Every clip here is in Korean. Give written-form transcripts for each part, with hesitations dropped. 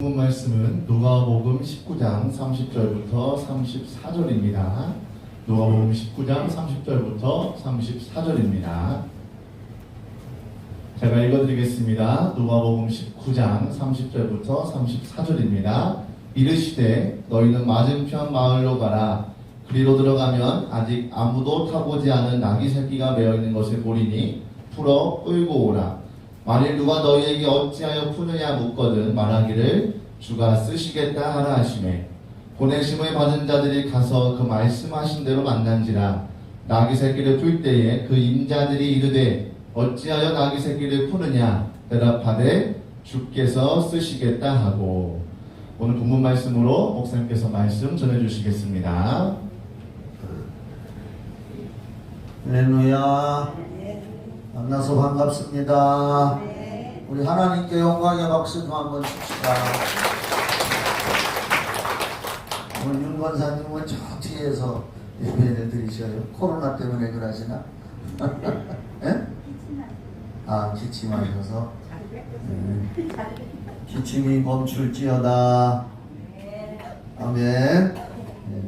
본문 말씀은 누가복음 19장 30절부터 34절입니다. 누가복음 19장 30절부터 34절입니다. 제가 읽어드리겠습니다. 누가복음 19장 30절부터 34절입니다. 이르시되 너희는 맞은편 마을로 가라. 그리로 들어가면 아직 아무도 타보지 않은 나귀 새끼가 매어있는 것을 보리니 풀어 끌고 오라. 만일 누가 너희에게 어찌하여 푸느냐 묻거든 말하기를 주가 쓰시겠다 하라 하시매 보내심을 받은 자들이 가서 그 말씀하신 대로 만난지라. 나귀 새끼를 풀 때에 그 임자들이 이르되 어찌하여 나귀 새끼를 푸느냐 대답하되 주께서 쓰시겠다 하고. 오늘 본문 말씀으로 목사님께서 말씀 전해주시겠습니다. 할렐루야. 만나서 반갑습니다. 우리 하나님께 영광의 박수 좀 한번 칩시다. 오늘 윤 권사님은 저 뒤에서 예배를 드리셔요. 코로나 때문에 그러시나? 예? 아, 기침하셔서. 기침이 멈출지어다. 아멘.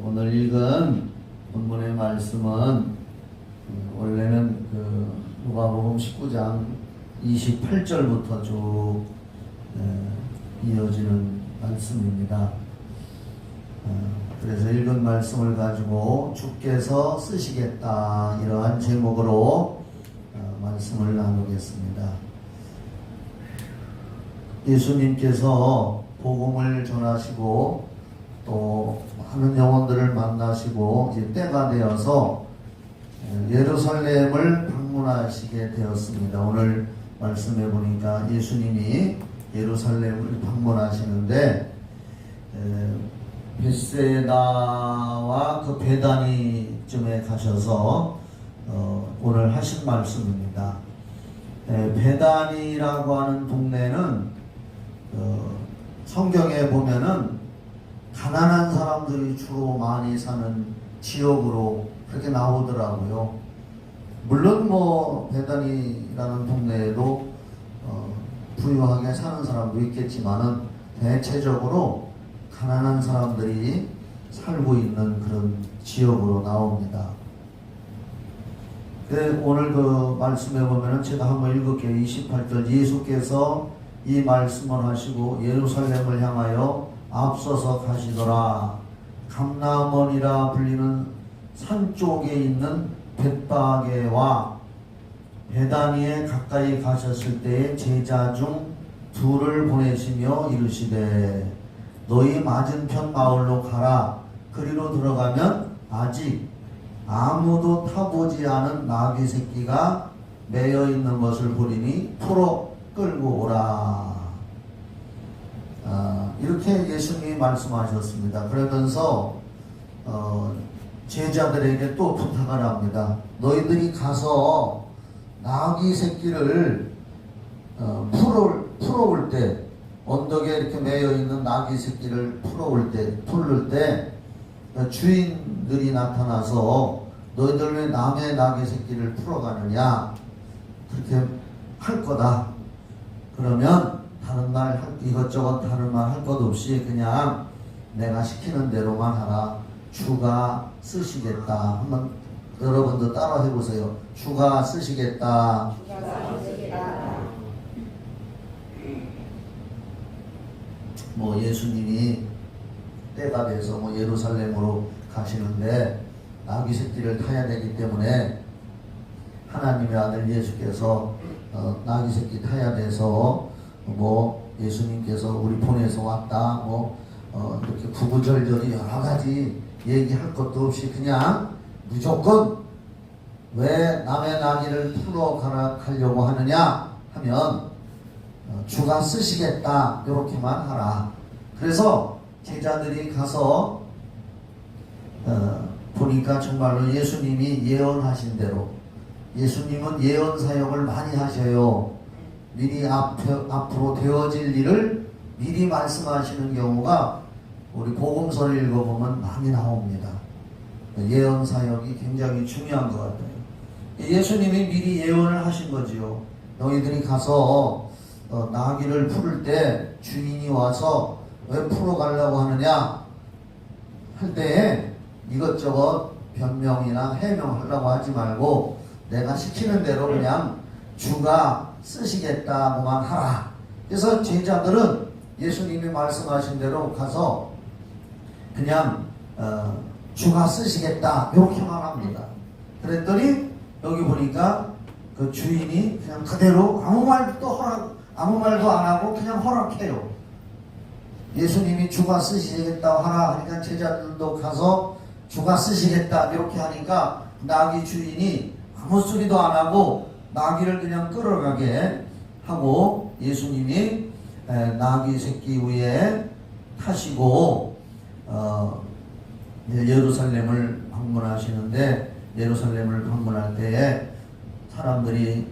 오늘 읽은 본문의 말씀은 원래는 누가복음 19장 28절부터 쭉 이어지는 말씀입니다. 그래서 읽은 말씀을 가지고 주께서 쓰시겠다 이러한 제목으로 말씀을 나누겠습니다. 예수님께서 복음을 전하시고 또 많은 영혼들을 만나시고 이제 때가 되어서 예루살렘을 방문하시게 되었습니다. 오늘 말씀해 보니까 예수님이 예루살렘을 방문하시는데 벳세다와 그 베다니쯤에 가셔서 오늘 하신 말씀입니다. 베다니라고 하는 동네는 성경에 보면은 가난한 사람들이 주로 많이 사는 지역으로 그렇게 나오더라고요. 물론 베다니라는 동네에도 부유하게 사는 사람도 있겠지만은 대체적으로 가난한 사람들이 살고 있는 그런 지역으로 나옵니다. 오늘 그 말씀에 보면은 제가 한번 읽을게요. 28절 예수께서 이 말씀을 하시고 예루살렘을 향하여 앞서서 가시더라. 감람원이라 불리는 산 쪽에 있는 벳바게와 베다니에 가까이 가셨을 때에 제자 중 둘을 보내시며 이르시되 너희 맞은편 마을로 가라. 그리로 들어가면 아직 아무도 타보지 않은 나귀 새끼가 매여 있는 것을 보리니 풀어 끌고 오라. 이렇게 예수님이 말씀하셨습니다. 그러면서 제자들에게 또 부탁을 합니다. 너희들이 가서 나귀 새끼를 풀어올 때, 언덕에 이렇게 매여 있는 나귀 새끼를 풀을 때 주인들이 나타나서 너희들 왜 남의 나귀 새끼를 풀어가느냐 그렇게 할 거다. 그러면 다른 말 이것저것 다른 말 할 것 없이 그냥 내가 시키는 대로만 하라. 주가 쓰시겠다. 한번 여러분도 따라 해보세요. 주가 쓰시겠다. 예수님이 때가 돼서 예루살렘으로 가시는데 나귀 새끼를 타야 되기 때문에 하나님의 아들 예수께서 나귀 새끼 타야 돼서 예수님께서 우리 보내서 왔다 이렇게 구구절절히 여러 가지 얘기할 것도 없이 그냥 무조건 왜 남의 나귀를 풀어 가려고 하느냐 하면 주가 쓰시겠다 이렇게만 하라. 그래서 제자들이 가서 보니까 정말로 예수님이 예언하신 대로, 예수님은 예언 사역을 많이 하셔요. 미리 앞으로 되어질 일을 미리 말씀하시는 경우가 우리 복음서를 읽어보면 많이 나옵니다. 예언 사역이 굉장히 중요한 것 같아요. 예수님이 미리 예언을 하신 거지요. 너희들이 가서 나귀를 풀을 때 주인이 와서 왜 풀어가려고 하느냐 할 때에 이것저것 변명이나 해명하려고 하지 말고 내가 시키는 대로 그냥 주가 쓰시겠다고만 하라. 그래서 제자들은 예수님이 말씀하신 대로 가서 그냥 주가 쓰시겠다 이렇게만 합니다. 그랬더니 여기 보니까 그 주인이 그냥 그대로 아무 말도 안 하고 그냥 허락해요. 예수님이 주가 쓰시겠다고 하라 하니까 제자들도 가서 주가 쓰시겠다 이렇게 하니까 나귀 주인이 아무 소리도 안 하고 나귀를 그냥 끌어가게 하고 예수님이 나귀 새끼 위에 타시고 예루살렘을 방문하시는데 예루살렘을 방문할 때에 사람들이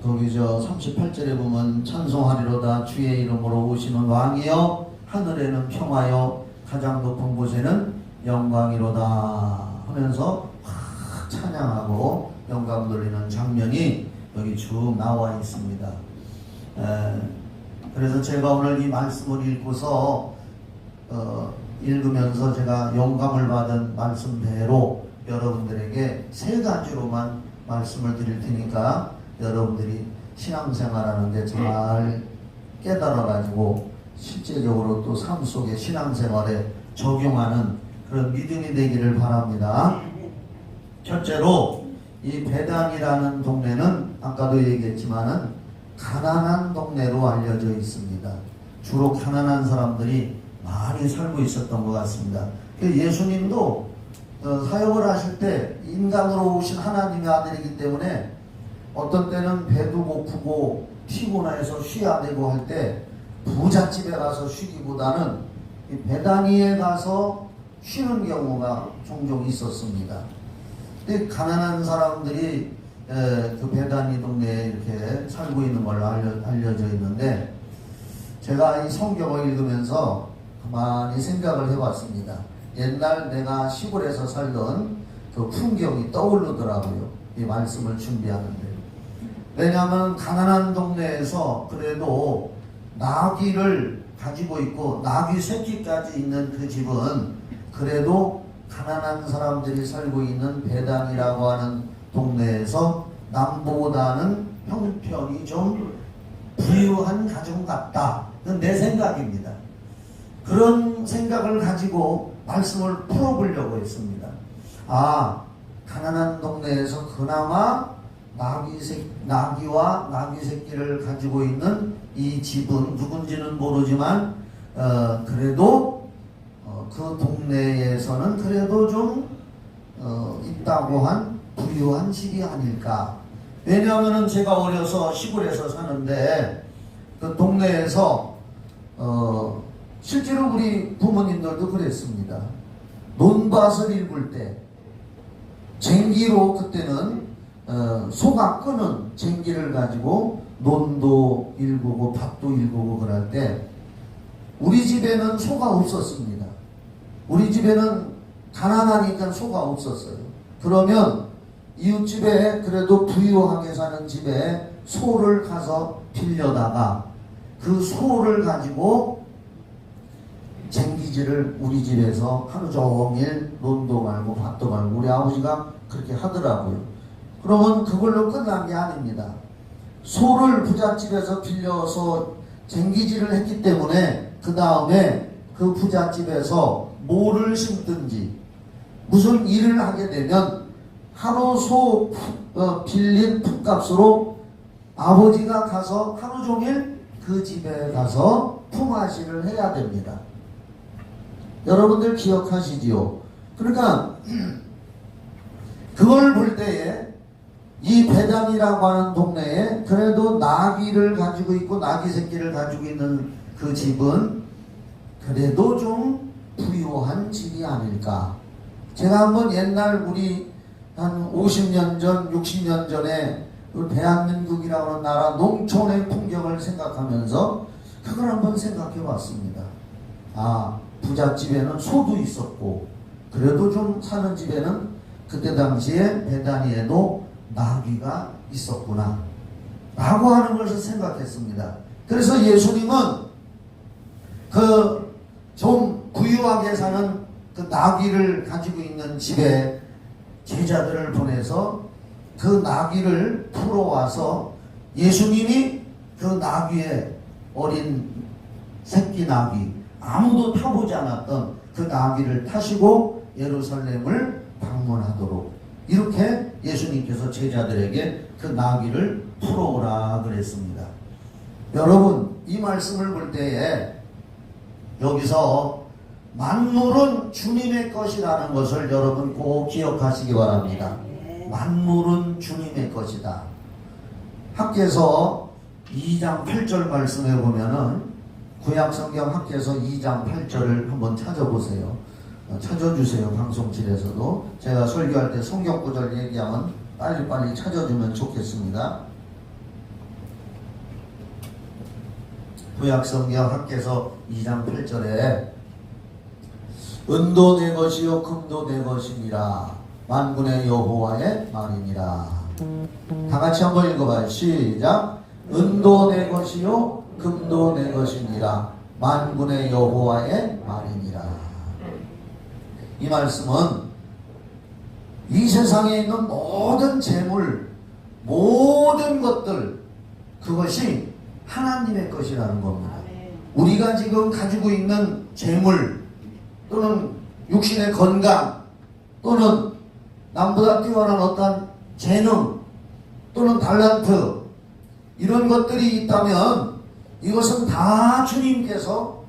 거기 38절에 보면 찬송하리로다 주의 이름으로 오시는 왕이여 하늘에는 평화여 가장 높은 곳에는 영광이로다 하면서 확 찬양하고 영광 돌리는 장면이 여기 쭉 나와 있습니다. 그래서 제가 오늘 이 말씀을 읽고서 읽으면서 제가 영감을 받은 말씀대로 여러분들에게 세 가지로만 말씀을 드릴 테니까 여러분들이 신앙생활하는데 잘 깨달아가지고 실제적으로 또 삶 속에 신앙생활에 적용하는 그런 믿음이 되기를 바랍니다. 첫째로 이 베단이라는 동네는 아까도 얘기했지만은 가난한 동네로 알려져 있습니다. 주로 가난한 사람들이 많이 살고 있었던 것 같습니다. 예수님도 사역을 하실 때 인간으로 오신 하나님의 아들이기 때문에 어떤 때는 배도 고프고 피곤해서 쉬어야 되고 할 때 부잣집에 가서 쉬기보다는 이 베다니에 가서 쉬는 경우가 종종 있었습니다. 근데 가난한 사람들이 그 베다니 동네에 이렇게 살고 있는 걸로 알려져 있는데 제가 이 성경을 읽으면서 가만히 생각을 해봤습니다. 옛날 내가 시골에서 살던 그 풍경이 떠오르더라고요. 이 말씀을 준비하는데. 왜냐하면 가난한 동네에서 그래도 나귀를 가지고 있고 나귀 새끼까지 있는 그 집은 그래도 가난한 사람들이 살고 있는 베단이라고 하는 동네에서 남보다는 형편이 좀 부유한 가정 같다. 내 생각입니다. 그런 생각을 가지고 말씀을 풀어보려고 했습니다. 가난한 동네에서 그나마 나귀와 나귀 새끼를 가지고 있는 이 집은 누군지는 모르지만 그래도 그 동네에서는 그래도 좀 있다고 한 부유한 집이 아닐까. 왜냐하면 제가 어려서 시골에서 사는데 그 동네에서 실제로 우리 부모님들도 그랬습니다. 논밭을 일굴 때 쟁기로 그때는 소가 끄는 쟁기를 가지고 논도 일구고 밭도 일구고 그럴 때 우리 집에는 소가 없었습니다. 우리 집에는 가난하니까 소가 없었어요. 그러면 이웃집에 그래도 부유하게 사는 집에 소를 가서 빌려다가 그 소를 가지고 쟁기질을 우리 집에서 하루 종일 논도 갈고 밭도 갈고 우리 아버지가 그렇게 하더라고요. 그러면 그걸로 끝난 게 아닙니다. 소를 부잣집에서 빌려서 쟁기질을 했기 때문에 그 다음에 그 부잣집에서 뭐를 심든지 무슨 일을 하게 되면 하루 소 빌린 품값으로 아버지가 가서 하루 종일 그 집에 가서 품앗이를 해야 됩니다. 여러분들 기억하시지요? 그러니까 그걸 볼 때에 이 베단이라고 하는 동네에 그래도 나귀를 가지고 있고 나귀 새끼를 가지고 있는 그 집은 그래도 좀 부유한 집이 아닐까. 제가 한번 옛날 우리 한 50년 전, 60년 전에 대한민국이라고 하는 나라 농촌의 풍경을 생각하면서 그걸 한번 생각해 봤습니다. 부잣집에는 소도 있었고 그래도 좀 사는 집에는 그때 당시에 베다니에도 나귀가 있었구나 라고 하는 것을 생각했습니다. 그래서 예수님은 그 좀 부유하게 사는 그 나귀를 가지고 있는 집에 제자들을 보내서 그 나귀를 풀어와서 예수님이 그 나귀의 어린 새끼 나귀, 아무도 타보지 않았던 그 나귀를 타시고 예루살렘을 방문하도록 이렇게 예수님께서 제자들에게 그 나귀를 풀어오라 그랬습니다. 여러분, 이 말씀을 볼 때에 여기서 만물은 주님의 것이라는 것을 여러분 꼭 기억하시기 바랍니다. 만물은 주님의 것이다. 학계서 2장 8절 말씀에 보면은 구약성경 학계서 2장 8절을 한번 찾아보세요. 찾아주세요. 방송실에서도. 제가 설교할 때 성경 구절 얘기하면 빨리빨리 찾아주면 좋겠습니다. 구약성경 학계서 2장 8절에 은도 내 것이요 금도 내 것이니라 만군의 여호와의 말이니라. 다 같이 한번 읽어봐요. 시작. 은도 내 것이요 금도 내 것이니라 만군의 여호와의 말이니라. 이 말씀은 이 세상에 있는 모든 재물, 모든 것들, 그것이 하나님의 것이라는 겁니다. 우리가 지금 가지고 있는 재물 또는 육신의 건강 또는 남보다 뛰어난 어떤 재능 또는 달란트, 이런 것들이 있다면 이것은 다 주님께서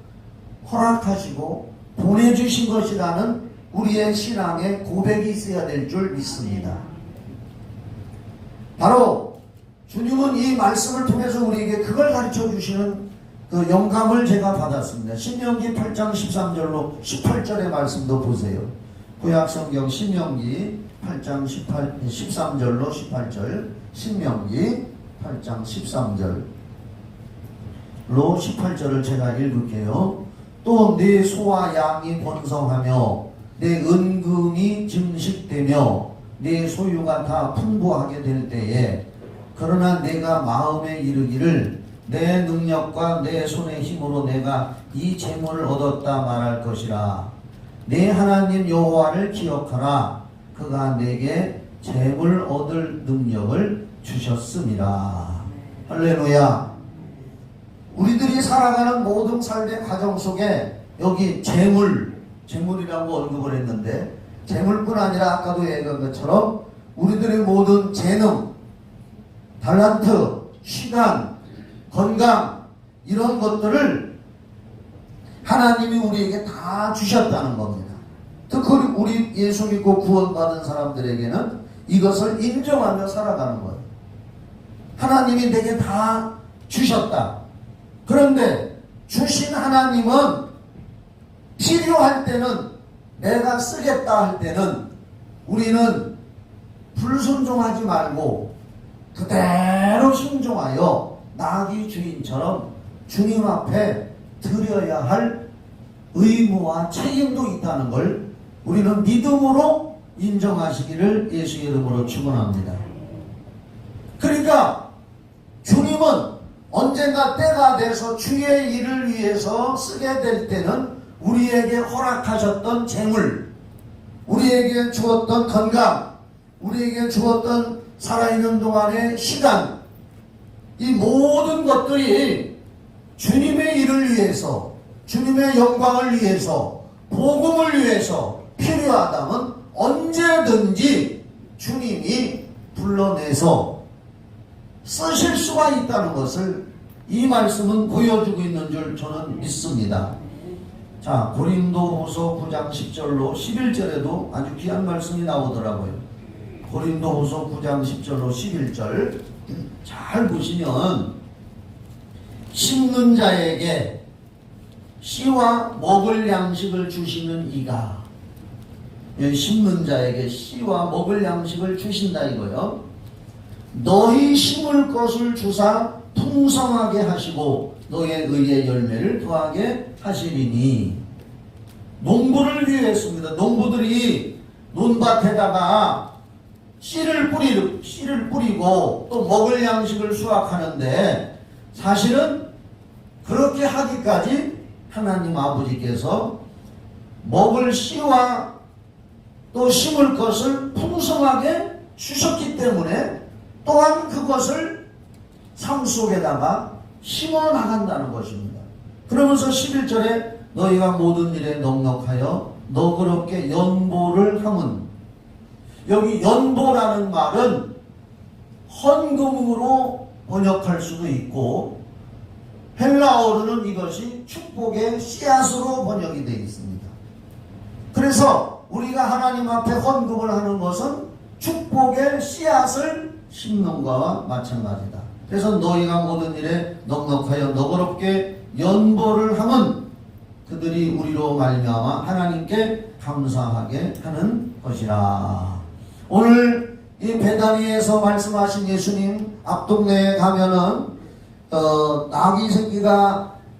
허락하시고 보내주신 것이라는 우리의 신앙의 고백이 있어야 될 줄 믿습니다. 바로 주님은 이 말씀을 통해서 우리에게 그걸 가르쳐 주시는 그 영감을 제가 받았습니다. 신명기 8장 13절로 18절의 말씀도 보세요. 구약성경 신명기 8장 13절로 18절, 신명기 8장 13절로 18절을 제가 읽을게요. 또 내 소와 양이 번성하며 내 은금이 증식되며 내 소유가 다 풍부하게 될 때에 그러나 내가 마음에 이르기를 내 능력과 내 손의 힘으로 내가 이 재물을 얻었다 말할 것이라. 내 하나님 여호와를 기억하라. 그가 내게 재물 얻을 능력을 주셨음이라. 할렐루야. 우리들이 살아가는 모든 삶의 과정 속에 여기 재물이라고 언급을 했는데, 재물뿐 아니라 아까도 얘기한 것처럼 우리들의 모든 재능, 달란트, 시간, 건강, 이런 것들을 하나님이 우리에게 다 주셨다는 겁니다. 특히 우리 예수 믿고 구원받은 사람들에게는 이것을 인정하며 살아가는 거예요. 하나님이 내게 다 주셨다. 그런데 주신 하나님은 필요할 때는, 내가 쓰겠다 할 때는 우리는 불순종하지 말고 그대로 순종하여 나귀 주인처럼 주님 앞에 드려야 할 의무와 책임도 있다는 걸 우리는 믿음으로 인정하시기를 예수의 이름으로 축원합니다. 그러니까 주님은 언젠가 때가 돼서 주의 일을 위해서 쓰게 될 때는 우리에게 허락하셨던 재물, 우리에게 주었던 건강, 우리에게 주었던 살아있는 동안의 시간, 이 모든 것들이 주님의 일을 위해서, 주님의 영광을 위해서, 복음을 위해서 필요하다면 언제든지 주님이 불러내서 쓰실 수가 있다는 것을 이 말씀은 보여주고 있는 줄 저는 믿습니다. 자, 고린도후서 9장 10절로 11절에도 아주 귀한 말씀이 나오더라고요. 고린도후서 9장 10절로 11절 잘 보시면, 심는 자에게 씨와 먹을 양식을 주시는 이가, 심는 자에게 씨와 먹을 양식을 주신다 이거요. 너희 심을 것을 주사 풍성하게 하시고 너의 의의 열매를 더하게 하시리니. 농부를 위해서입니다. 농부들이 논밭에다가 씨를 뿌리고 또 먹을 양식을 수확하는데, 사실은 그렇게 하기까지 하나님 아버지께서 먹을 씨와 또 심을 것을 풍성하게 주셨기 때문에 또한 그것을 삶 속에다가 심어 나간다는 것입니다. 그러면서 11절에 너희가 모든 일에 넉넉하여 너그럽게 연보를 함은, 여기 연보라는 말은 헌금으로 번역할 수도 있고 헬라어로는 이것이 축복의 씨앗으로 번역이 되어 있습니다. 그래서 우리가 하나님 앞에 헌금을 하는 것은 축복의 씨앗을 심는 것과 마찬가지다. 그래서 너희가 모든 일에 넉넉하여 너그럽게 연보를 함은 그들이 우리로 말미암아 하나님께 감사하게 하는 것이라. 오늘 이 베다니에서 말씀하신 예수님 앞동네에 가면은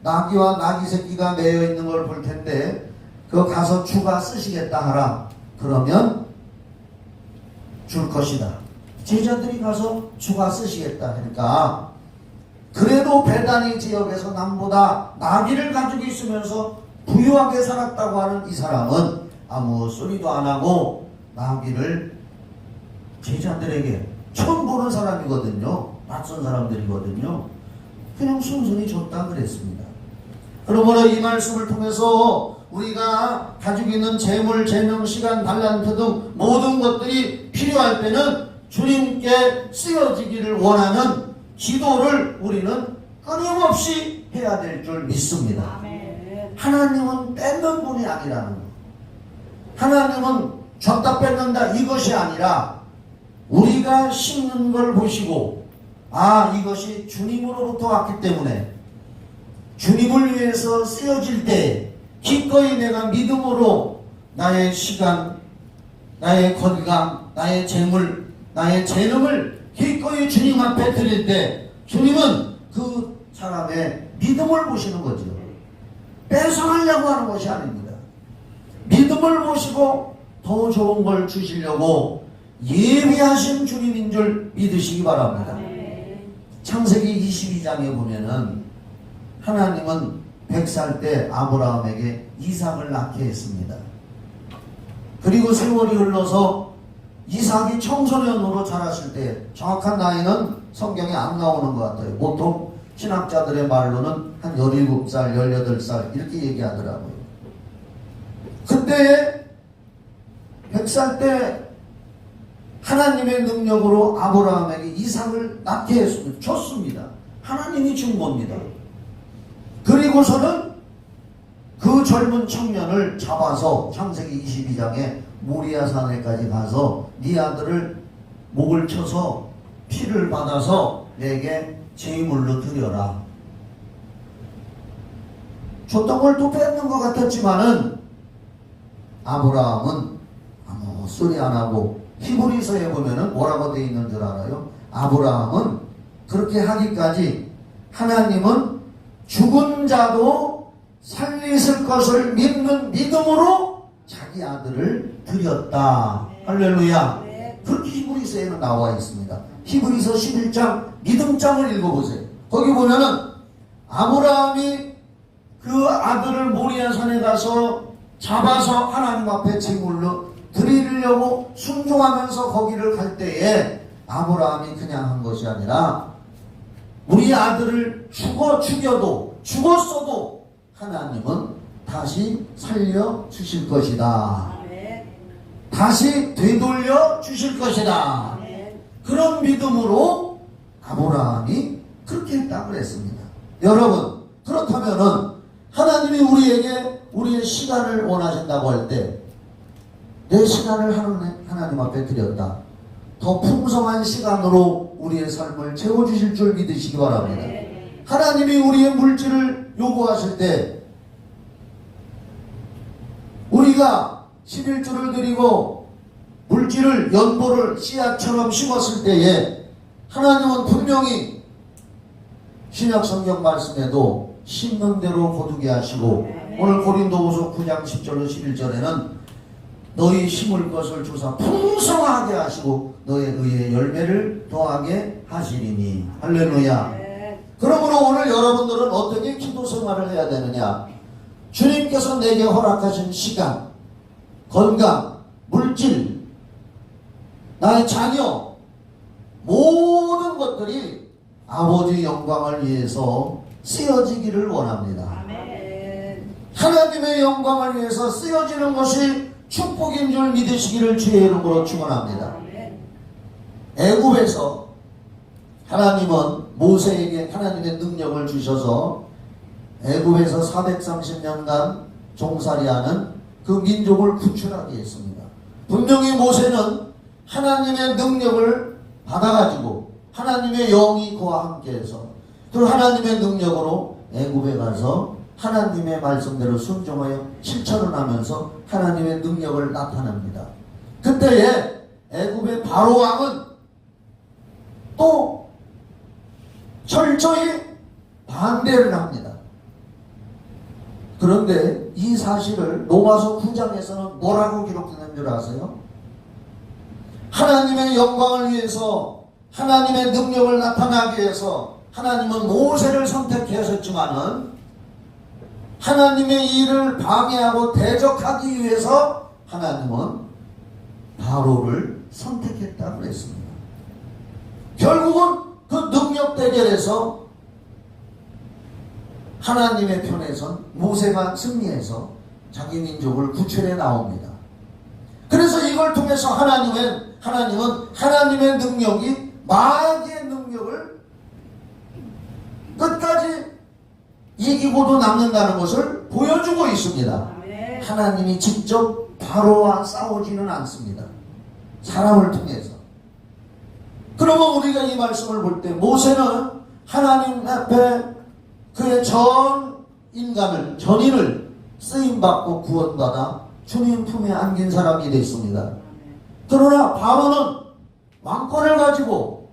나귀와 나귀 새끼가 매여 있는 걸 볼 텐데, 그거 가서 주가 쓰시겠다 하라. 그러면 줄 것이다. 제자들이 가서 주가 쓰시겠다 하니까, 그래도 베다니 지역에서 남보다 나귀를 가지고 있으면서 부유하게 살았다고 하는 이 사람은 아무 소리도 안 하고 나귀를 제자들에게 처음 보는 사람이거든요. 낯선 사람들이거든요. 그냥 순순히 줬다 그랬습니다. 그러므로 이 말씀을 통해서 우리가 가지고 있는 재물, 재명, 시간, 달란트 등 모든 것들이 필요할 때는 주님께 쓰여지기를 원하는 기도를 우리는 끊임없이 해야 될 줄 믿습니다. 하나님은 뺏는 분이 아니라는 것. 하나님은 줬다 뺏는다 이것이 아니라 우리가 심는 걸 보시고, 아, 이것이 주님으로부터 왔기 때문에 주님을 위해서 쓰여질 때 기꺼이 내가 믿음으로 나의 시간, 나의 건강, 나의 재물, 나의 재능을 기꺼이 주님 앞에 드릴 때 주님은 그 사람의 믿음을 보시는 거죠. 뺏어가려고 하는 것이 아닙니다. 믿음을 보시고 더 좋은 걸 주시려고 예비하신 주님인 줄 믿으시기 바랍니다. 창세기 22장에 보면은 하나님은 100살 때 아브라함에게 이삭을 낳게 했습니다. 그리고 세월이 흘러서 이삭이 청소년으로 자랐을 때, 정확한 나이는 성경에 안 나오는 것 같아요. 보통 신학자들의 말로는 한 17살, 18살 이렇게 얘기하더라고요. 그때 100살 때 하나님의 능력으로 아브라함에게 이삭을 낳게 했습니다. 줬습니다. 하나님이 준 겁니다. 그리고서는 그 젊은 청년을 잡아서 창세기 22장에 모리아 산에까지 가서 네 아들을 목을 쳐서 피를 받아서 내게 제물로 드려라. 줬던 걸 또 뺏는 것 같았지만은 아브라함은 아무 소리 안 하고, 히브리서에 보면은 뭐라고 되어 있는 줄 알아요? 아브라함은 그렇게 하기까지 하나님은 죽은 자도 살리실 것을 믿는 믿음으로 자기 아들을 드렸다. 할렐루야. 그렇게 히브리서에는 나와 있습니다. 히브리서 11장 믿음장을 읽어보세요. 거기 보면은 아브라함이 그 아들을 모리아 산에 가서 잡아서 하나님 앞에 제물로 드리려고 순종하면서 거기를 갈 때에 아브라함이 그냥 한 것이 아니라 우리 아들을 죽었어도 하나님은 다시 살려 주실 것이다. 다시 되돌려 주실 것이다. 그런 믿음으로 아브라함이 그렇게 했다고 그랬습니다. 여러분, 그렇다면은 하나님이 우리에게 우리의 시간을 원하신다고 할 때, 내 시간을 하나님 앞에 드렸다. 더 풍성한 시간으로 우리의 삶을 채워주실 줄 믿으시기 바랍니다. 하나님이 우리의 물질을 요구하실 때, 우리가 11조를 드리고 물질을, 연보를 씨앗처럼 심었을 때에 하나님은 분명히 신약 성경 말씀에도 심는 대로 거두게 하시고, 오늘 고린도후서 9장 10절로 11절에는 너희 심을 것을 주사 풍성하게 하시고 너의 의의 열매를 더하게 하시리니. 할렐루야. 그러므로 오늘 여러분들은 어떻게 기도 생활을 해야 되느냐? 주님께서 내게 허락하신 시간, 건강, 물질, 나의 자녀, 모든 것들이 아버지 영광을 위해서 쓰여지기를 원합니다. 하나님의 영광을 위해서 쓰여지는 것이 축복인 줄 믿으시기를 주의 이름으로 축원합니다. 애굽에서 하나님은 모세에게 하나님의 능력을 주셔서 애굽에서 430년간 종살이하는 그 민족을 구출하게 했습니다. 분명히 모세는 하나님의 능력을 받아가지고 하나님의 영이 그와 함께해서 그 하나님의 능력으로 애굽에 가서 하나님의 말씀대로 순종하여 실천을 하면서 하나님의 능력을 나타냅니다. 그때에 애굽의 바로 왕은 또 철저히 반대를 합니다. 그런데 이 사실을 로마서 9장에서는 뭐라고 기록되는 줄 아세요? 하나님의 영광을 위해서 하나님의 능력을 나타나기 위해서 하나님은 모세를 선택하셨지만은 하나님의 일을 방해하고 대적하기 위해서 하나님은 바로를 선택했다고 했습니다. 결국은 그 능력 대결에서 하나님의 편에선 모세가 승리해서 자기 민족을 구출해 나옵니다. 그래서 이걸 통해서 하나님은 하나님의 능력이 마귀의 능력을 끝까지 이기고도 남는다는 것을 보여주고 있습니다. 하나님이 직접 바로와 싸우지는 않습니다. 사람을 통해서. 그러면 우리가 이 말씀을 볼 때 모세는 하나님 앞에 그의 전인을 쓰임받고 구원받아 주님 품에 안긴 사람이 됐습니다. 그러나 바로는 왕권을 가지고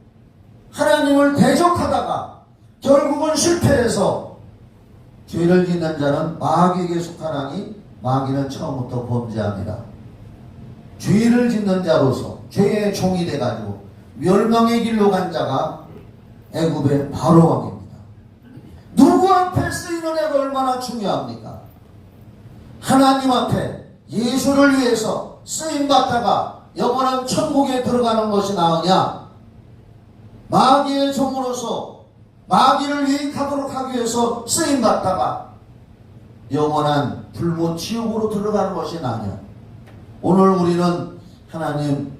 하나님을 대적하다가 결국은 실패해서 죄를 짓는 자는 마귀에게 속하나니 마귀는 처음부터 범죄합니다. 죄를 짓는 자로서 죄의 종이 돼가지고 멸망의 길로 간 자가 애굽의 바로 왕입니다. 누구 앞에 쓰이는 애가 얼마나 중요합니까? 하나님 앞에 예수를 위해서 쓰임받다가 영원한 천국에 들어가는 것이 나으냐, 마귀의 종으로서 마귀를 유익하도록 하기 위해서 쓰임받다가 영원한 불못 지옥으로 들어가는 것이 나으냐. 오늘 우리는 하나님,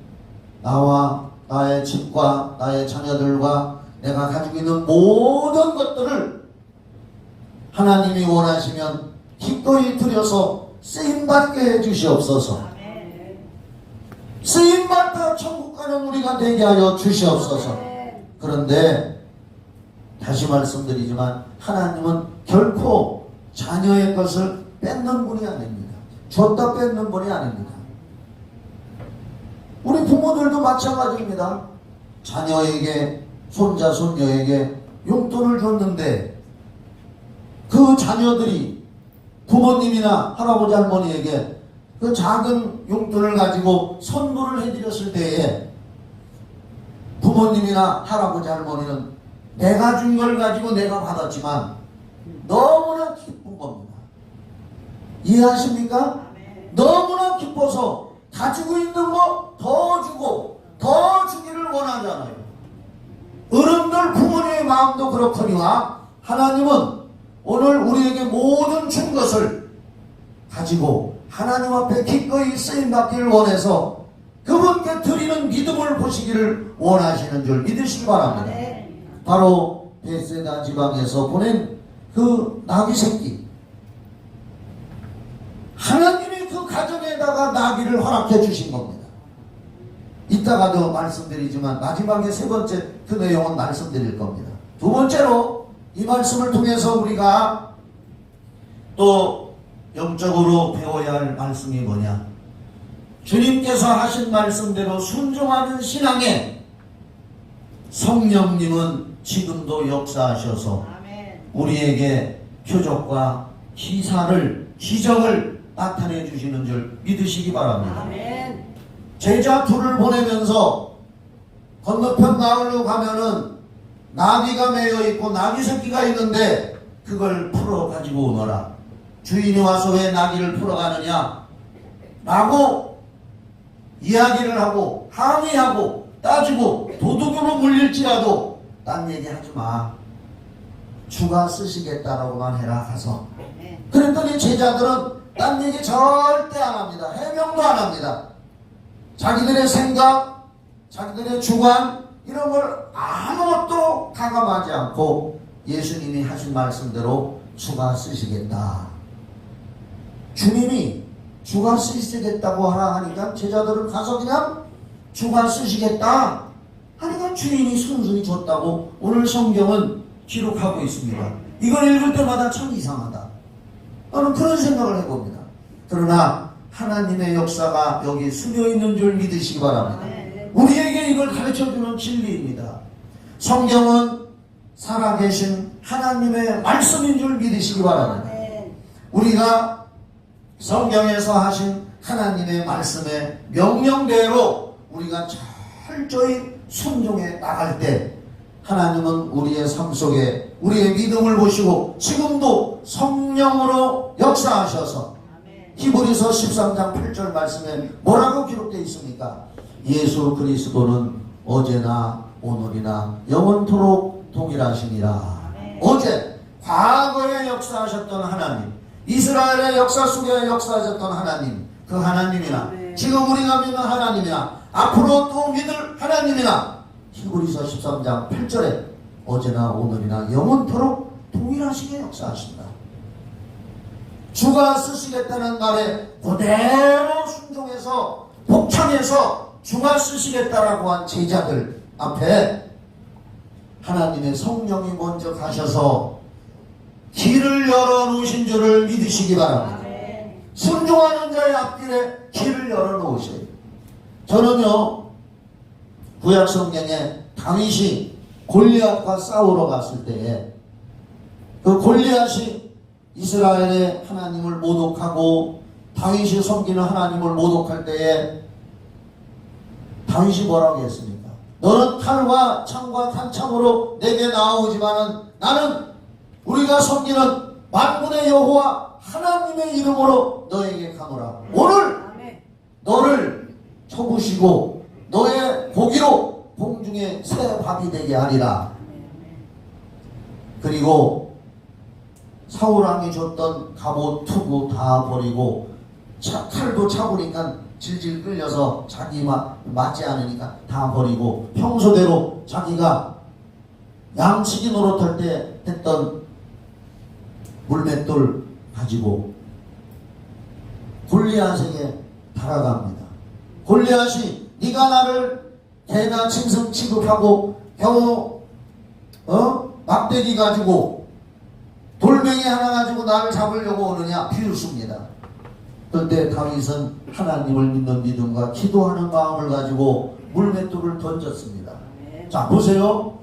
나와 나의 집과 나의 자녀들과 내가 가지고 있는 모든 것들을 하나님이 원하시면 기꺼이 드려서 쓰임받게 해주시옵소서. 쓰임받다 천국 가는 우리가 되게 하여 주시옵소서. 그런데 다시 말씀드리지만 하나님은 결코 자녀의 것을 뺏는 분이 아닙니다. 줬다 뺏는 분이 아닙니다. 우리 부모들도 마찬가지입니다. 자녀에게, 손자, 손녀에게 용돈을 줬는데 그 자녀들이 부모님이나 할아버지 할머니에게 그 작은 용돈을 가지고 선물을 해드렸을 때에 부모님이나 할아버지 할머니는 내가 준 걸 가지고 내가 받았지만 너무나 기쁜 겁니다. 이해하십니까? 너무나 기뻐서 가지고 있는 거 더 주고 더 주기를 원하잖아요. 어른들 부모님의 마음도 그렇거니와 하나님은 오늘 우리에게 모든 준 것을 가지고 하나님 앞에 기꺼이 쓰임받기를 원해서 그분께 드리는 믿음을 보시기를 원하시는 줄 믿으시기 바랍니다. 바로 베세다 지방에서 보낸 그 나귀 새끼, 하나님이 그 가정에다가 나귀를 허락해 주신 겁니다. 이따가도 말씀드리지만 마지막에 세 번째 그 내용은 말씀드릴 겁니다. 두 번째로 이 말씀을 통해서 우리가 또 영적으로 배워야 할 말씀이 뭐냐, 주님께서 하신 말씀대로 순종하는 신앙에 성령님은 지금도 역사하셔서 우리에게 표적과 기적을 나타내 주시는 줄 믿으시기 바랍니다. 제자 둘을 보내면서 건너편 마을로 가면은 나귀가 매여 있고 나귀 새끼가 있는데 그걸 풀어 가지고 오너라. 주인이 와서 왜 나귀를 풀어가느냐 라고 이야기를 하고 항의하고 따지고 도둑으로 물릴지라도 딴 얘기 하지 마. 주가 쓰시겠다라고만 해라 가서. 그랬더니 제자들은 딴 얘기 절대 안 합니다. 해명도 안 합니다. 자기들의 생각, 자기들의 주관 이런 걸 아무것도 가감하지 않고 예수님이 하신 말씀대로 주가 쓰시겠다. 주님이 주가 쓰시겠다고 하라 하니까 제자들은 가서 그냥 주가 쓰시겠다 하니까 주인이 순순히 줬다고 오늘 성경은 기록하고 있습니다. 이걸 읽을 때마다 참 이상하다. 나는 그런 생각을 해봅니다. 그러나 하나님의 역사가 여기 스며있는 줄 믿으시기 바랍니다. 우리에게 이걸 가르쳐주는 진리입니다. 성경은 살아계신 하나님의 말씀인 줄 믿으시기 바랍니다. 우리가 성경에서 하신 하나님의 말씀의 명령대로 우리가 철저히 순종해 나갈 때 하나님은 우리의 삶 속에 우리의 믿음을 보시고 지금도 성령으로 역사하셔서 히브리서 13장 8절 말씀에 뭐라고 기록되어 있습니까? 예수 그리스도는 어제나 오늘이나 영원토록 동일하시니라. 어제 과거에 역사하셨던 하나님, 이스라엘의 역사 속에 역사하셨던 하나님, 그 하나님이나 지금 우리가 믿는 하나님이나 앞으로 또 믿을 하나님이나 히브리서 13장 8절에 어제나 오늘이나 영원토록 동일하시게 역사하신다. 주가 쓰시겠다는 말에 그대로 순종해서 복창해서 주가 쓰시겠다라고 한 제자들 앞에 하나님의 성령이 먼저 가셔서 길을 열어놓으신 줄을 믿으시기 바랍니다. 순종하는 자의 앞길에 길을 열어놓으셔요. 저는요 구약성경에 다윗이 골리앗과 싸우러 갔을 때에 그 골리앗이 이스라엘의 하나님을 모독하고 다윗이 섬기는 하나님을 모독할 때에 다윗이 뭐라고 했습니까? 너는 칼과 창과 탄창으로 내게 나오지만은 나는 우리가 섬기는 만군의 여호와 하나님의 이름으로 너에게 가노라. 오늘 너를 쳐부시고 너의 고기로 공중에 새 밥이 되게 하리라. 그리고 사울왕이 줬던 갑옷 투구 다 버리고 칼도 차보니까 질질 끌려서 자기 맞지 않으니까 다 버리고 평소대로 자기가 양치기 노릇할 때 했던 물맷돌 가지고 골리앗에게 달아갑니다. 골리앗이 네가 나를 개나 짐승 취급하고 겨우 막대기 가지고 돌멩이 하나 가지고 나를 잡으려고 오느냐 비웃습니다. 그런데 다윗은 하나님을 믿는 믿음과 기도하는 마음을 가지고 물맷돌을 던졌습니다. 자 보세요.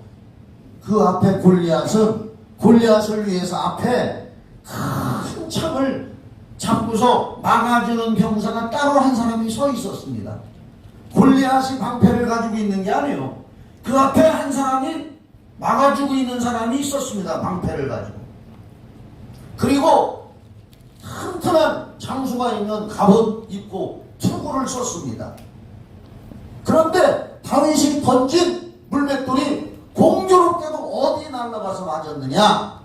그 앞에 골리앗을 위해서 앞에 큰 창을 잡고서 막아주는 병사가 따로 한 사람이 서 있었습니다. 골리앗이 방패를 가지고 있는 게 아니에요. 그 앞에 한 사람이 막아주고 있는 사람이 있었습니다. 방패를 가지고. 그리고 튼튼한 장수가 있는 갑옷 입고 투구를 썼습니다. 그런데 다윗이 던진 물맷돌이 공교롭게도 어디 날아가서 맞았느냐?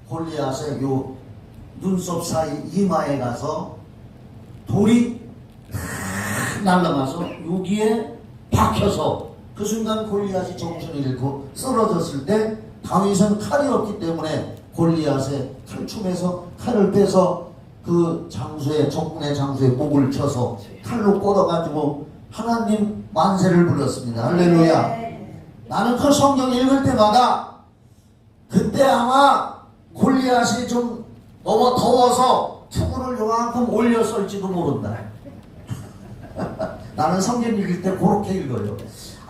골리앗의 요 눈썹 사이 이마에 가서 돌이 날아가서 여기에 박혀서 그 순간 골리앗이 정신을 잃고 쓰러졌을 때 다윗은 칼이 없기 때문에 골리앗의 칼춤에서 칼을 빼서 그 장수의 적군의 장수의 목을 쳐서 칼로 꽂아가지고 하나님 만세를 불렀습니다. 할렐루야. 나는 그 성경 읽을 때마다 그때 아마 골리앗이 좀 너무 더워서 투구를 요만큼 올렸을지도 모른다. 나는 성경 읽을 때 그렇게 읽어요.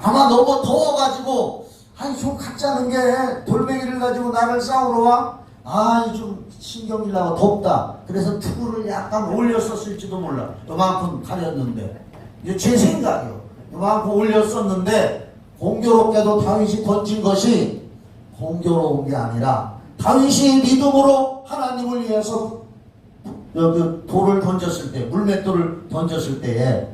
아마 너무 더워가지고 아니 좀 갖자는 게 돌멩이를 가지고 나를 싸우러 와? 아이 좀 신경질나고 덥다. 그래서 투구를 약간 올렸었을지도 몰라. 요만큼 가렸는데 이게 제 생각이요. 요만큼 올렸었는데 공교롭게도 다윗이 던진 것이 공교로운 게 아니라 다윗이 믿음으로 하나님을 위해서 그 돌을 던졌을 때, 물맷돌을 던졌을 때에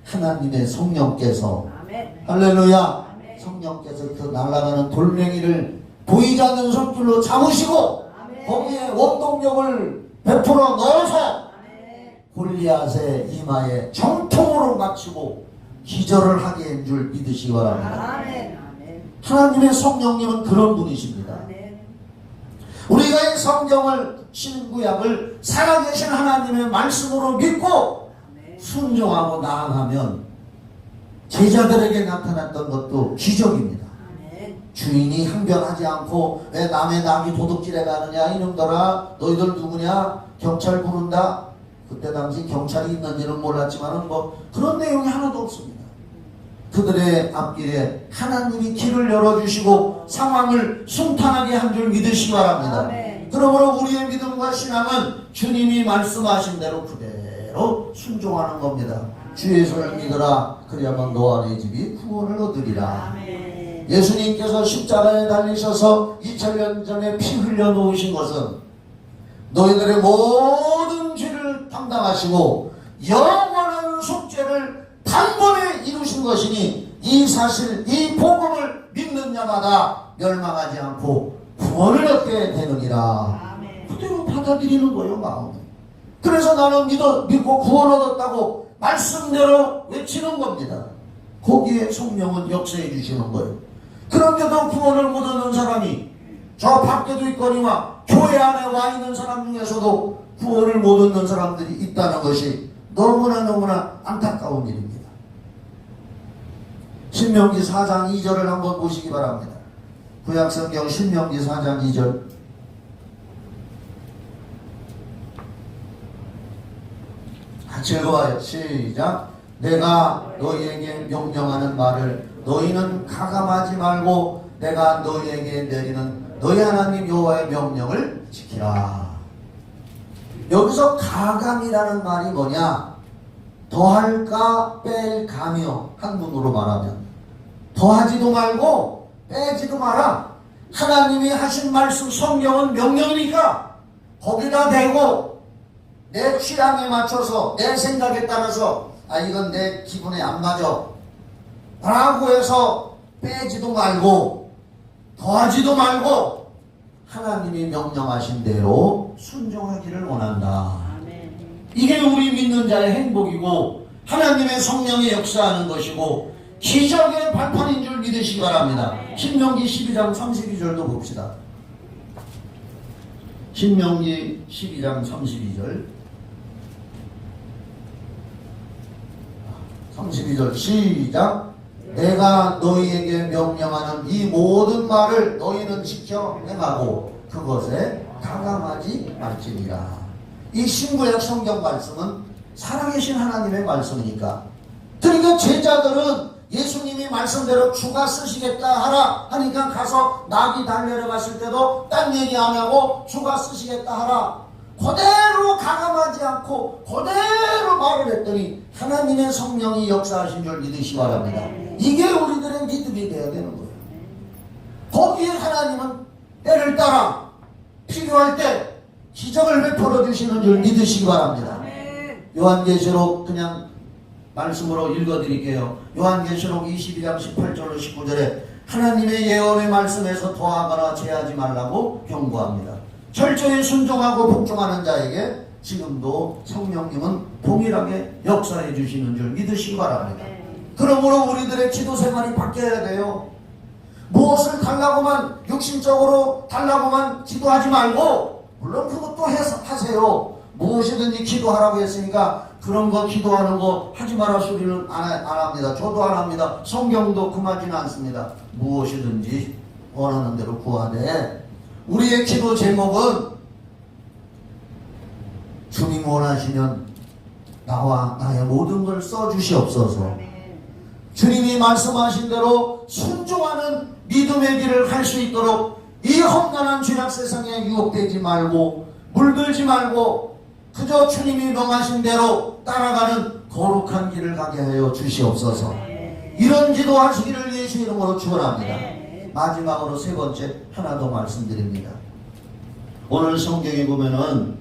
하나님의 성령께서 아멘. 할렐루야, 아멘. 성령께서 그 날아가는 돌멩이를 보이지 않는 손길로 잡으시고 아멘. 거기에 원동력을 베풀어 넣어서 아멘. 골리앗의 이마에 정통으로 맞추고 기절을 하게 한 줄 믿으시기 바랍니다. 아멘. 아멘. 하나님의 성령님은 그런 분이십니다. 아멘. 우리가 이 성경을, 신구약을 살아계신 하나님의 말씀으로 믿고 아멘. 순종하고 나아가면 제자들에게 나타났던 것도 기적입니다. 아멘. 주인이 항변하지 않고 왜 남의 낙이 도둑질해 가느냐, 이놈들아 너희들 누구냐, 경찰 부른다. 그때 당시 경찰이 있는지는 몰랐지만 뭐 그런 내용이 하나도 없습니다. 그들의 앞길에 하나님이 길을 열어주시고 상황을 순탄하게 한 줄 믿으시기 바랍니다. 아멘. 그러므로 우리의 믿음과 신앙은 주님이 말씀하신 대로 그대로 순종하는 겁니다. 주 예수를 믿으라, 그리하면 너와 네 집이 구원을 얻으리라. 아멘. 예수님께서 십자가에 달리셔서 2000년 전에 피 흘려 놓으신 것은 너희들의 모든 죄를 담당하시고 영원한 속죄를 단번에 이루신 것이니 이 사실, 이 복음을 믿는 자마다 멸망하지 않고 구원을 얻게 되느니라. 아멘. 그대로 받아들이는 거예요, 마음에. 그래서 나는 믿고 구원 얻었다고 말씀대로 외치는 겁니다. 거기에 성령은 역사해 주시는 거예요. 그런데도 구원을 못 얻는 사람이 저 밖에도 있거니와 교회 안에 와 있는 사람 중에서도 구원을 못 얻는 사람들이 있다는 것이 너무나 안타까운 일입니다. 신명기 4장 2절을 한번 보시기 바랍니다. 구약성경 신명기 4장 2절. 같이 읽어봐요. 시작. 내가 너희에게 명령하는 말을 너희는 가감하지 말고 내가 너희에게 내리는 너희 하나님 여호와의 명령을 지키라. 여기서 가감이라는 말이 뭐냐? 더할까 뺄감이요. 한문으로 말하면 더하지도 말고 빼지도 마라. 하나님이 하신 말씀, 성경은 명령이니까 거기다 대고 내 취향에 맞춰서 내 생각에 따라서 이건 내 기분에 안 맞아 라고 해서 빼지도 말고 더하지도 말고 하나님이 명령하신 대로 순종하기를 원한다. 아멘. 이게 우리 믿는 자의 행복이고 하나님의 성령이 역사하는 것이고 기적의 발판인 줄 믿으시기 바랍니다. 신명기 12장 32절도 봅시다. 신명기 12장 32절 32절 시작. 내가 너희에게 명령하는 이 모든 말을 너희는 지켜 행하고 그것에 가감하지 말지니라. 이 신구약 성경 말씀은 살아계신 하나님의 말씀이니까, 그러니까 제자들은 예수님이 말씀대로 주가 쓰시겠다 하라 하니까 가서 낙이 달려갔을 때도 딴 얘기 안 하고 주가 쓰시겠다 하라 그대로 가감하지 않고 그대로 말을 했더니 하나님의 성령이 역사하신 줄 믿으시기 바랍니다. 이게 우리들의 믿음이 되어야 되는 거예요. 거기에 하나님은 때를 따라 필요할 때 기적을 베풀어 주시는 줄 믿으시기 바랍니다. 요한계시록 그냥 말씀으로 읽어드릴게요. 요한계시록 22장 18절로 19절에 하나님의 예언의 말씀에서 더하거나 제하지 말라고 경고합니다. 철저히 순종하고 복종하는 자에게 지금도 성령님은 동일하게 역사해 주시는 줄 믿으시기 바랍니다. 그러므로 우리들의 기도 생활이 바뀌어야 돼요. 무엇을 달라고만, 육신적으로 달라고만 기도하지 말고, 물론 그것도 하세요. 무엇이든지 기도하라고 했으니까 그런 거 기도하는 거 하지 마라 소리는 안 합니다. 저도 안 합니다. 성경도 금하지는 않습니다. 무엇이든지 원하는 대로 구하되 우리의 기도 제목은 주님 원하시면 나와 나의 모든 걸 써주시옵소서. 주님이 말씀하신 대로 순종하는 믿음의 길을 갈 수 있도록 이 험난한 죄악 세상에 유혹되지 말고 물들지 말고 그저 주님이 명하신 대로 따라가는 거룩한 길을 가게 하여 주시옵소서. 이런 기도하시기를 예수 이름으로 축원합니다. 마지막으로 세 번째 하나 더 말씀드립니다. 오늘 성경에 보면은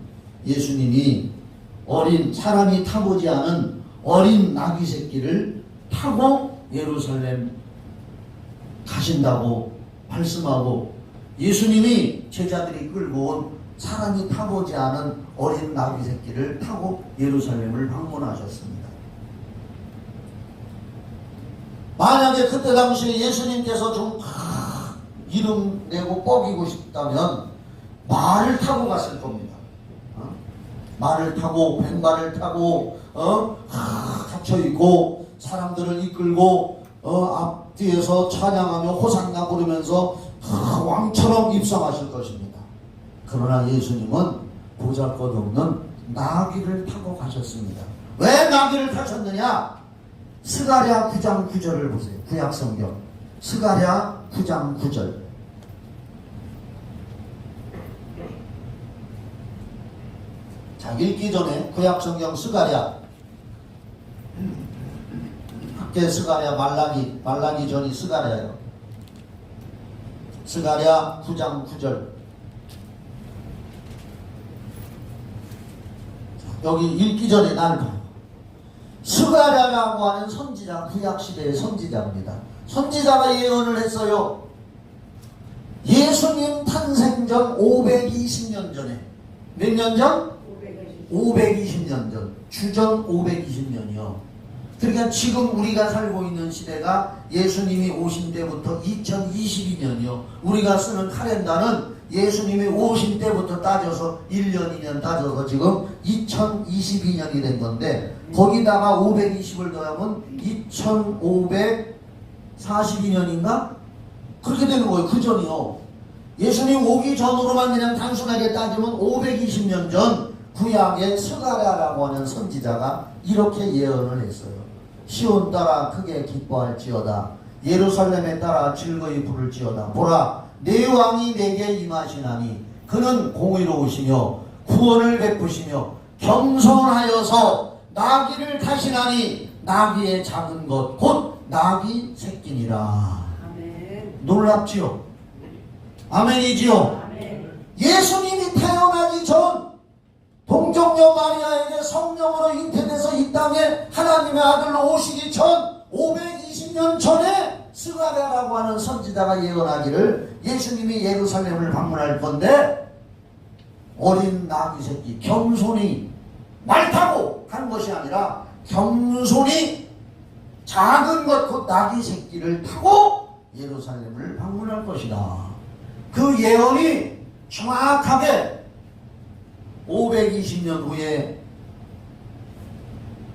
예수님이 어린 사람이 타보지 않은 어린 나귀 새끼를 타고 예루살렘 가신다고 말씀하고 예수님이 제자들이 끌고 온 사람이 타보지 않은 어린 나귀 새끼를 타고 예루살렘을 방문하셨습니다. 만약에 그때 당시에 예수님께서 좀 이름 내고 뻐기고 싶다면 말을 타고 갔을 겁니다. 말을 타고 백마를 타고 갇혀있고 사람들을 이끌고 앞뒤에서 찬양하며 호산나 부르면서 왕처럼 입성하실 것입니다. 그러나 예수님은 보잘것없는 나귀를 타고 가셨습니다. 왜 나귀를 타셨느냐? 스가랴 9장 9절을 보세요. 구약성경 스가랴 9장 9절. 자, 읽기 전에 구약성경 스가랴, 학계 스가랴, 말라기 전이 스가랴예요. 스가랴 9장 9절. 여기 읽기 전에 날 봐요. 스가랴라고 하는 선지자, 구약시대의 선지자입니다. 선지자가 예언을 했어요. 예수님 탄생 전 520년 전에. 몇 년 전? 520년 전. 주전 520년이요. 그러니까 지금 우리가 살고 있는 시대가 예수님이 오신 때부터 2022년이요. 우리가 쓰는 카렌다는 예수님이 오신 때부터 따져서 1년, 2년 따져서 지금 2022년이 된 건데 거기다가 520을 더하면 2542년인가? 그렇게 되는 거예요. 그 전이요. 예수님 오기 전으로만 그냥 단순하게 따지면 520년 전 구약의 스가랴라고 하는 선지자가 이렇게 예언을 했어요. 시온 따라 크게 기뻐할지어다. 예루살렘에 따라 즐거이 부를지어다. 보라, 내 왕이 내게 임하시나니 그는 공의로우시며 구원을 베푸시며 겸손하여서 나귀를 타시나니 나귀의 작은 것 곧 나귀 새끼니라. 아멘. 놀랍지요? 아멘이지요? 아멘. 예수님이 태어나기 전 동정녀 마리아에게 성령으로 잉태돼서 이 땅에 하나님의 아들로 오시기 전 520년 전에 스가랴라고 하는 선지자가 예언하기를 예수님이 예루살렘을 방문할 건데 어린 나귀 새끼 겸손히 말 타고 간 것이 아니라 겸손히 작은 것 곧 나귀 새끼를 타고 예루살렘을 방문할 것이다. 그 예언이 정확하게 520년 후에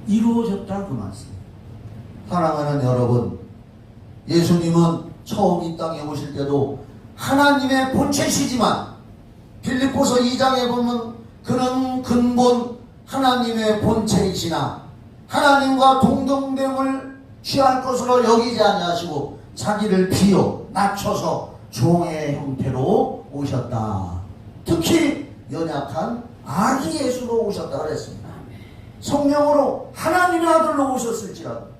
이루어졌다 그 말씀. 사랑하는 여러분, 예수님은 처음 이 땅에 오실 때도 하나님의 본체시지만 빌립보서 2장에 보면 그는 근본 하나님의 본체이시나 하나님과 동등됨을 취할 것으로 여기지 아니하시고 자기를 비워 낮춰서 종의 형태로 오셨다. 특히 연약한 아기 예수로 오셨다 그랬습니다. 성령으로 하나님의 아들로 오셨을지라도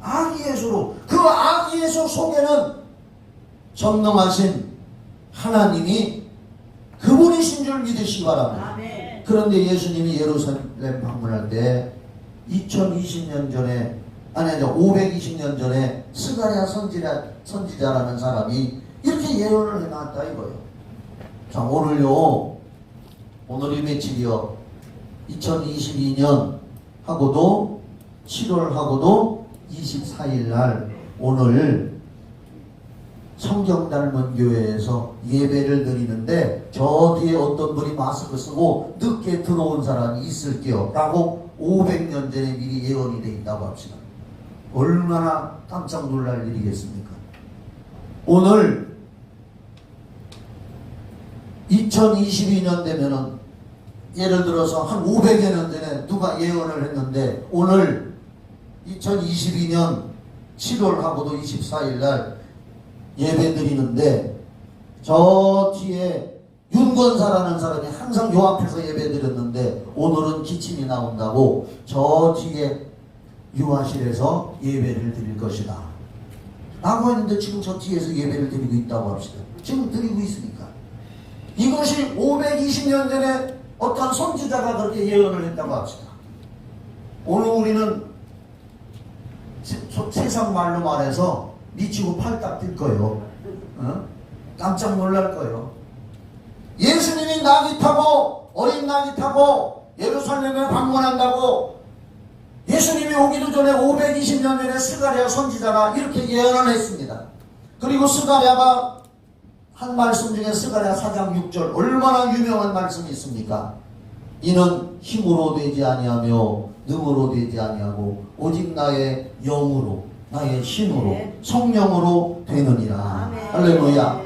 아기 예수로, 그 아기 예수 속에는 전능하신 하나님이 그분이신 줄 믿으시기 바랍니다. 아멘. 그런데 예수님이 예루살렘 방문할 때 2020년 전에 아니 520년 전에 스가랴 선지자라는 사람이 이렇게 예언을 해놨다 이거예요. 자, 오늘이 며칠이요? 2022년 하고도 7월 하고도 24일 날 오늘 성경 닮은 교회에서 예배를 드리는데 저 뒤에 어떤 분이 마스크 쓰고 늦게 들어온 사람이 있을게요 라고 500년 전에 미리 예언이 되어 있다고 합시다. 얼마나 깜짝 놀랄 일이겠습니까? 오늘 2022년 되면은 예를 들어서 한 500여 년 전에 누가 예언을 했는데 오늘 2022년 7월하고도 24일 날 예배 드리는데 저 뒤에 윤건사라는 사람이 항상 요 앞에서 예배 드렸는데 오늘은 기침이 나온다고 저 뒤에 유아실에서 예배를 드릴 것이다 라고 했는데 지금 저 뒤에서 예배를 드리고 있다고 합시다. 지금 드리고 있으니까 이것이 520년 전에 어떤 선지자가 그렇게 예언을 했다고 합시다. 오늘 우리는 세상 말로 말해서 미치고 팔딱 뛸 거예요. 깜짝 놀랄 거예요. 예수님이 나귀 타고, 어린 나귀 타고 예루살렘에 방문한다고, 예수님이 오기도 전에 520년 전에 스가랴 선지자가 이렇게 예언을 했습니다. 그리고 스가랴가 한 말씀 중에 스가랴 4장 6절 얼마나 유명한 말씀이 있습니까? 이는 힘으로 되지 아니하며 능으로 되지 아니하고 오직 나의 영으로, 나의 신으로, 성령으로 되느니라. 할렐루야.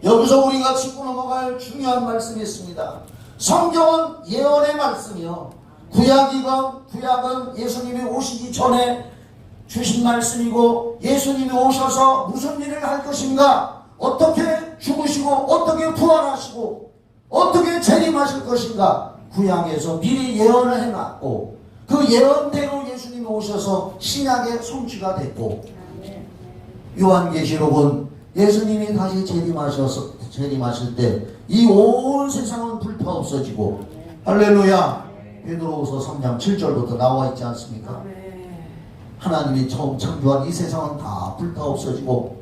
여기서 우리가 짚고 넘어갈 중요한 말씀이 있습니다. 성경은 예언의 말씀이요, 구약은 예수님이 오시기 전에 주신 말씀이고, 예수님이 오셔서 무슨 일을 할 것인가, 어떻게 죽으시고 어떻게 부활하시고 어떻게 재림하실 것인가 구약에서 미리 예언을 해놨고, 그 예언대로 예수님이 오셔서 신약에 성취가 됐고, 요한계시록은 예수님이 다시 재림하실 때 이 온 세상은 불타 없어지고, 할렐루야. 베드로후서 3장 7절부터 나와 있지 않습니까? 하나님이 처음 창조한 이 세상은 다 불타 없어지고,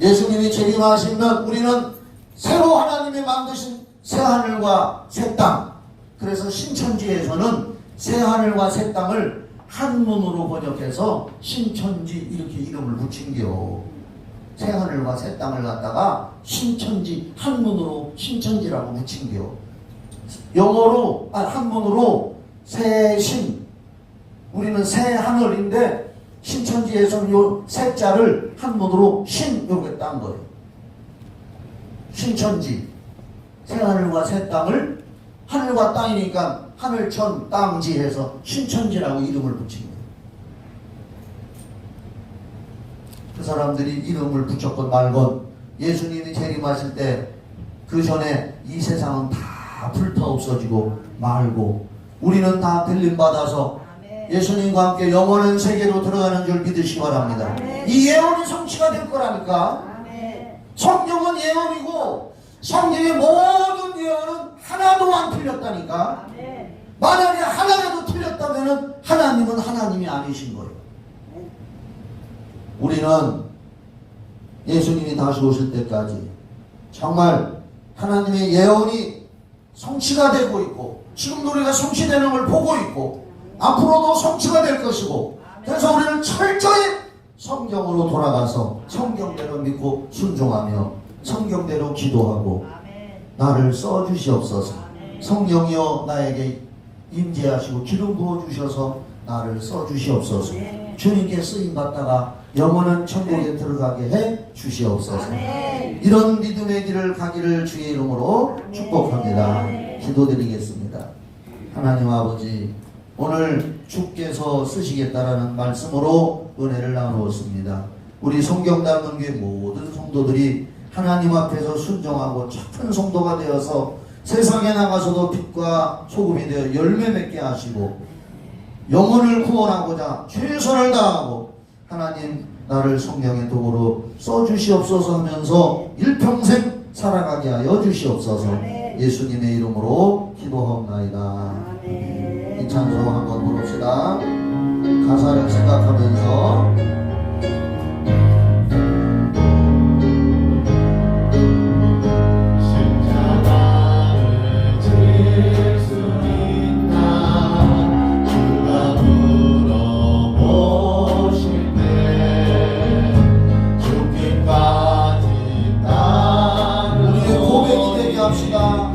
예수님이 재림하시면 우리는 새로 하나님이 만드신 새 하늘과 새 땅, 그래서 신천지에서는 새 하늘과 새 땅을 한문으로 번역해서 신천지 이렇게 이름을 붙인겨. 새 하늘과 새 땅을 갖다가 신천지, 한문으로 신천지라고 붙인겨. 영어로, 한문으로 새 신, 우리는 새 하늘인데 신천지에서는 요 새자를 한문으로 신 이렇게 딴 거예요. 신천지, 새 하늘과 새 땅을, 하늘과 땅이니까 하늘천 땅지 해서 신천지라고 이름을 붙인 거예요. 그 사람들이 이름을 붙였건 말건 예수님이 재림하실 때 그 전에 이 세상은 다 불타 없어지고 말고, 우리는 다 들림받아서 예수님과 함께 영원한 세계로 들어가는 줄 믿으시기 바랍니다. 이 예언이 성취가 될 거라니까. 성경은 예언이고 성경의 모든 예언은 하나도 안 틀렸다니까. 만약에 하나라도 틀렸다면 하나님은 하나님이 아니신 거예요. 우리는 예수님이 다시 오실 때까지 정말 하나님의 예언이 성취가 되고 있고, 지금도 우리가 성취되는 걸 보고 있고 앞으로도 성취가 될 것이고, 그래서 우리는 철저히 성경으로 돌아가서 성경대로 믿고 순종하며 성경대로 기도하고, 나를 써주시옵소서. 성령이여 나에게 임재하시고 기름 부어주셔서 나를 써주시옵소서. 주님께 쓰임받다가 영원한 천국에 들어가게 해 주시옵소서. 이런 믿음의 길을 가기를 주의 이름으로 축복합니다. 기도드리겠습니다. 하나님 아버지, 오늘 주께서 쓰시겠다라는 말씀으로 은혜를 나누었습니다. 우리 성경 닮은 교회 모든 성도들이 하나님 앞에서 순종하고 착한 성도가 되어서 세상에 나가서도 빛과 소금이 되어 열매 맺게 하시고, 영혼을 구원하고자 최선을 다하고 하나님 나를 성령의 도구로 써주시옵소서 하면서 일평생 살아가게 하여 주시옵소서. 예수님의 이름으로 기도하옵나이다. 이 찬송 한번 부릅시다. 가사를 생각하면서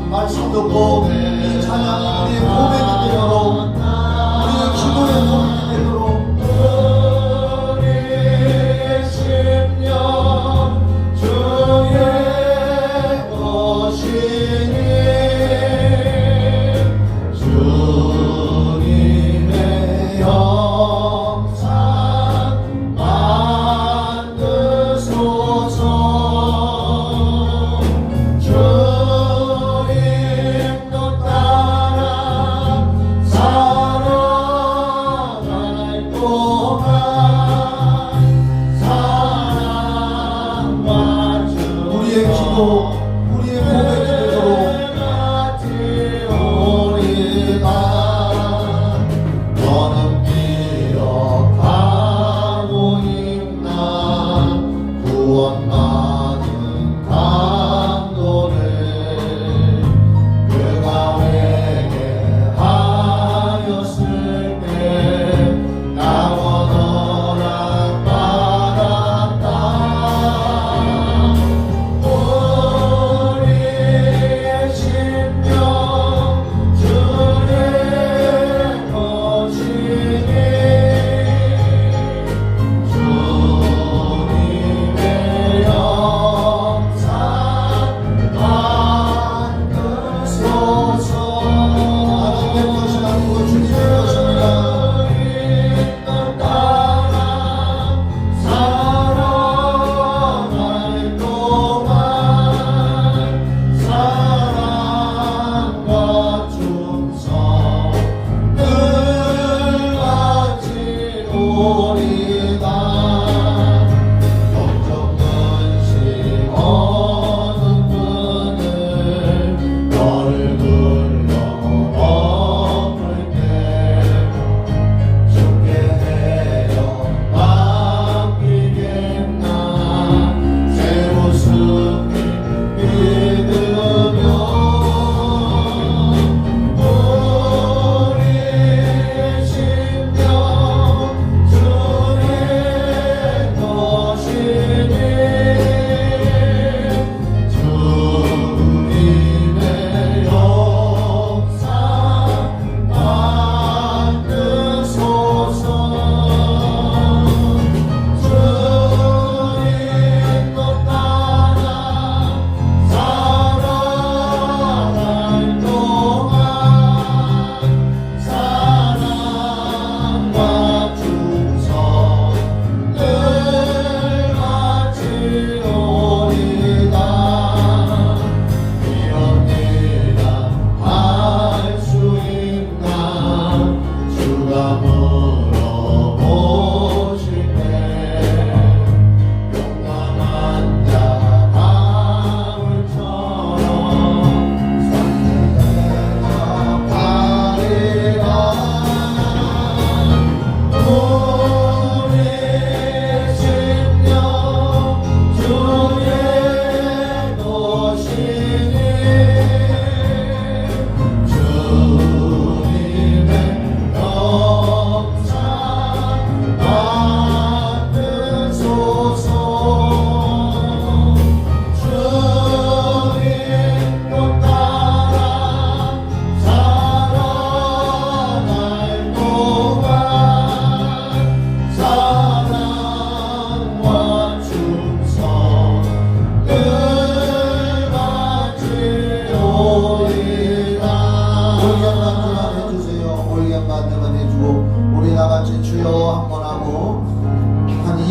말씀 듣고 이 찬양 우리의 고백이 되도록, 우리의 기도의 고백이 되도록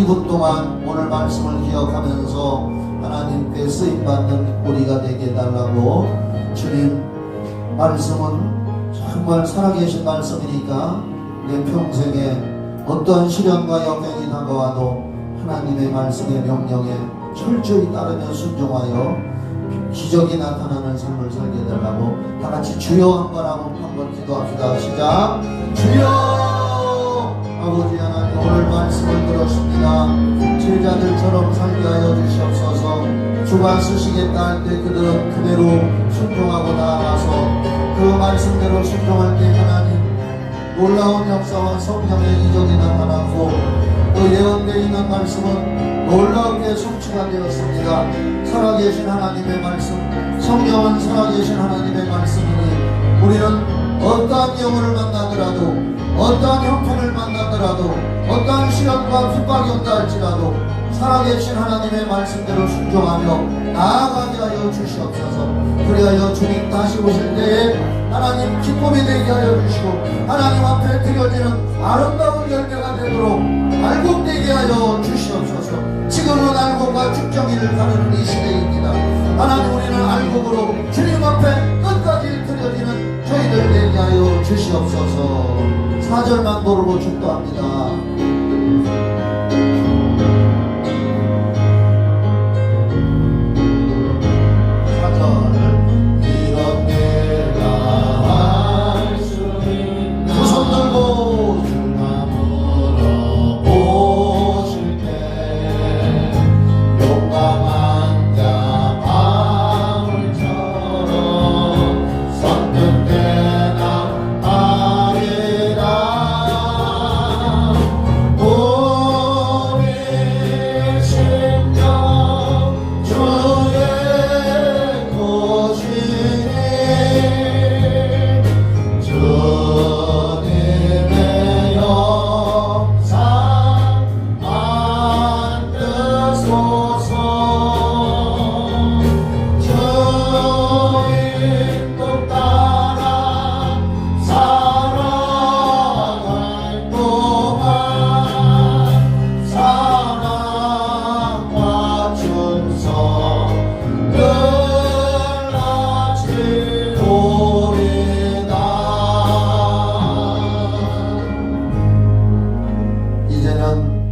2분 동안 오늘 말씀을 기억하면서 하나님께 쓰임받는 우리가 되게 해달라고. 주님, 말씀은 정말 살아계신 말씀이니까 내 평생에 어떤 시련과 역경이 다가와도 하나님의 말씀의 명령에 철저히 따르며 순종하여 기적이 나타나는 삶을 살게 해달라고. 다같이 주여 한번 기도합시다. 시작. 주여. 아버지 하나님, 오늘 말씀을 들었습니다. 제자들처럼 살게 하여 주시옵소서. 주가 쓰시겠다 할 때 그들은 그대로 순종하고 나아가서 그 말씀대로 순종할 때 하나님 놀라운 역사와 성령의 이적이 나타나고 또 예언되어 있는 말씀은 놀랍게 성취가 되었습니다. 살아계신 하나님의 말씀, 성령은 살아계신 하나님의 말씀이니 우리는 어떠한 영혼을 만나더라도, 어떠한 형편을 만나더라도, 어떠한 시련과 핍박이 온다 할지라도 살아계신 하나님의 말씀대로 순종하며 나아가게 하여 주시옵소서. 그리하여 주님 다시 오실 때에 하나님 기쁨이 되게 하여 주시고 하나님 앞에 드려지는 아름다운 열매가 되도록 알곡되게 하여 주시옵소서. 지금은 알곡과 죽정이를 가르는 이 시대입니다. 하나님, 우리는 알곡으로 주님 앞에 끝까지 드려지는 저희들 되게 하여 주시옵소서. 4절만 도르고 축도합니다.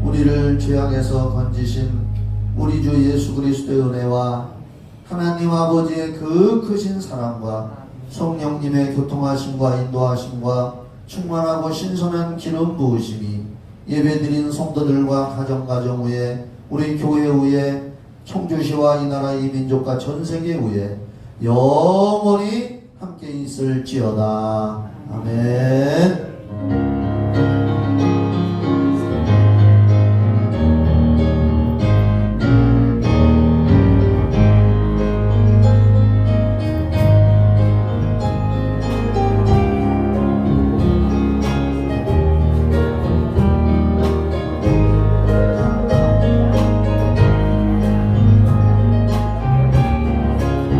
우리를 죄악에서 건지신 우리 주 예수 그리스도의 은혜와 하나님 아버지의 그 크신 사랑과 성령님의 교통하심과 인도하심과 충만하고 신선한 기름 부으심이 예배드린 성도들과 가정 위에, 우리 교회 위에, 청주시와 이 나라 이 민족과 전 세계 위에 영원히 함께 있을지어다. 아멘.